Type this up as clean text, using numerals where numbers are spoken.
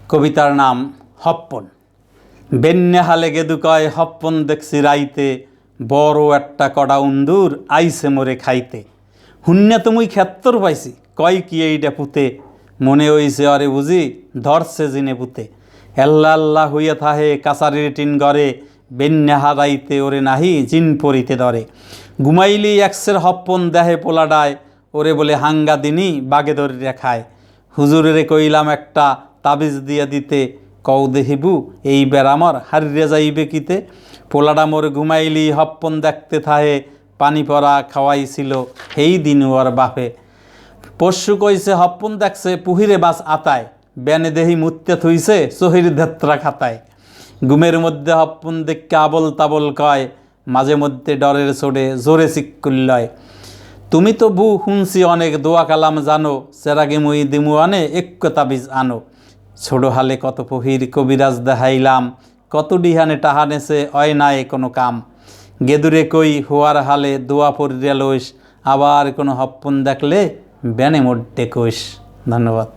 কবিতার নাম হপ্পন। বেন্যা হালে গেদু কয় হপ্পন দেখছি রাইতে, বড় একটা কড়া উন্দুর আইসে মোরে খাইতে। হুন্যা তুমুই ক্ষেত্তর পাইছি, কয় কি এইটা পুতে, মনে হইছে অরে বুঝি ধরছে জিনে পুতে। আল্লাহ আল্লাহ হইয়া থাহে কাছারির টিন গড়ে, বেন্যা হারাইতে ওরে নাহি জিন পরিতে ধরে। ঘুমাইলি একসের হপ্পন দেহে পোলাডায়, ওরে বলে হাঙ্গা দিনই বাগে ধরে খায়। হুজুরেরে কইলাম একটা তাবিজ দিয়া দিতে, কও দেহিবু এই বেড়ামর হারিয়ে যাইবে কিতে। পোলাডা মোর ঘুমাইলি হপ্পন দেখতে থাহে, পানি পরা খাওয়াইছিল এই দিন ওর বাপে। পরশু কইছে হপ্পন দেখছে পুহিরে বাস আতায়, ব্যানে দেহি মুত্তে থুইছে চহির ধেত্রা খাতায়। ঘুমের মধ্যে হপ্পন দেখকে আবল তাবল কয়, মাঝে মধ্যে ডরের চোড়ে জোরে চিক্কুল্লয়। তুমি তো বু শুনছি অনেক দোয়া কালাম জানো, চেরাগে মুই দিমু আনে এক তাবিজ আনো। ছোট হালে কত পহির কবিরাজ দেখাইলাম, কত ডিহানে টাহানেছে অয় নাই কোনো কাম। গেদুরে কই হোয়ার হালে দোয়া পড়িয়া লইস, আবার কোনো হপ্পন দেখলে ব্যানে মোড্ডে কইস। ধন্যবাদ।